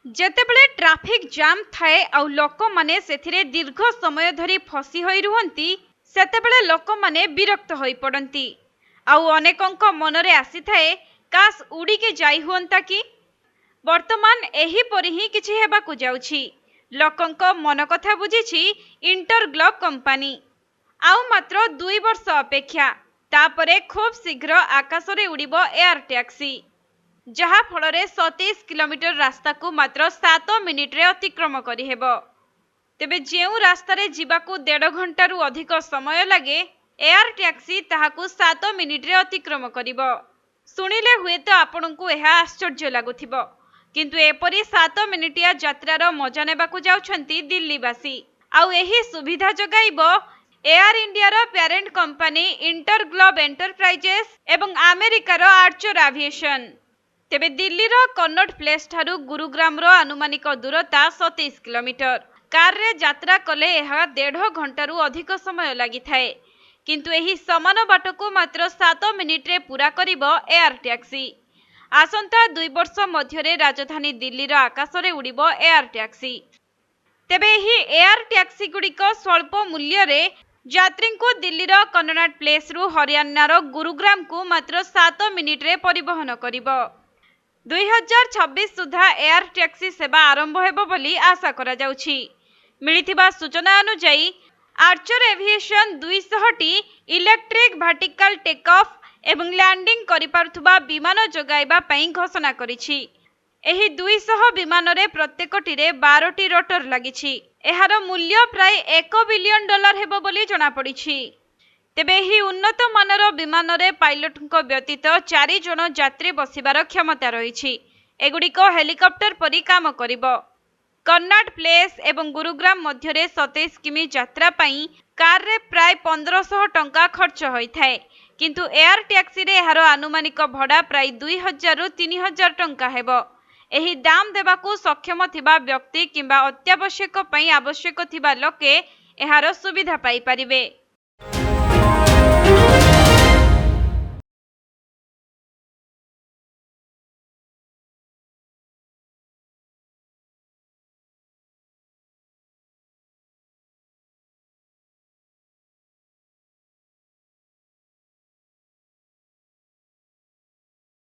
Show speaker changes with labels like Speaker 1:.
Speaker 1: जेतेबेले traffic jam थाए आउ लोक माने सेथिरे दीर्घ समय धरी फसी होई रुहंती सेतेबेले लोक माने विरक्त होई पड़ंती आउ अनेकंक मनरे आसी थाए काश उड़ी के जाई हुंता कि वर्तमान एही परि ही किछि हेबाकु जाउछि। लोकंक मन कथा बुझिछि इंटरग्लोब कंपनी। आउ मात्र 2 वर्ष अपेक्षा तापरे खूब शीघ्र आकाशरे उड़िबो एयर टैक्सी जहा फलरे 27 किलोमीटर रास्ता को मात्र 7 मिनिट रे अतिक्रम करि हेबो। तेबे जेउ रास्ता रे जीवाकू 1.5 घंटा रु अधिक समय लागे एयर टैक्सी ताहाकू 7 मिनिट रे अतिक्रम करिबो। सुनिले हुए तो आपनकू एहा आश्चर्य लागुथिबो, किंतु एपरि 7 मिनिटिया यात्रार मजा नेबाकू जाउछंती दिल्लीवासी। आउ एही सुविधा जगाइबो एयर इंडियार पेरेंट कंपनी इंटरग्लोब एंटरप्राइजेस एवं अमेरिकार आर्चर एविएशन। तेबे दिल्लीर कन्नॉट प्लेस ठारू गुरुग्राम रो अनुमानिक दूरता 27 किलोमीटर। कार रे यात्रा कले एहा 1.5 घंटा रु अधिक समय लागि थाए, किंतु एही समान बाटको मात्र 7 मिनिट रे पूरा करिबो एयर टैक्सी। आसंता 2 वर्ष मध्यरे राजधानी दिल्लीर आकाशरे उड़िबो एयर टैक्सी। तेबे एही एयर टैक्सी गुड़िको स्वल्प मूल्य रे यात्री को दिल्लीर कन्नॉट प्लेस रु हरियाणार गुरुग्राम को मात्र 7 मिनिट रे परिवहन करिबो। 2026 सुधा एयर टैक्सी सेवा आरंभ हेबो बोली आशा करा जाउछि। मिलिथिबा सूचना अनुसार आर्चर एविएशन 200 टी इलेक्ट्रिक वर्टिकल टेक ऑफ एवं लैंडिंग करि पारुथबा विमान जोगाइबा पई घोषणा करिछि। एही 200 विमान रे प्रत्येकटी रे 12 टी रोटर लागिछि। एहार मूल्य प्राय $1 बिलियन हेबो बोली जणा पड़िछि। तेबे ही उन्नत मानर विमान रे पायलट व्यतीत 4 जन यात्री बसिबार क्षमता रहिछि। एगुड़िको हेलिकॉप्टर परि काम करिबो। कन्नॉट प्लेस एवं गुरुग्राम मध्यरे 27 किमी यात्रा पई कार रे प्राय 1500 टंका खर्च होई थाए, किंतु एयर टैक्सी रे एहार अनुमानिक भड़ा प्राय 2000 रु 3000 टंका हेबो। एही दाम देबाकू सक्षम थिबा व्यक्ति किंबा अत्यावश्यक पई आवश्यक थिबा लोके एहार सुविधा पाई परिबे।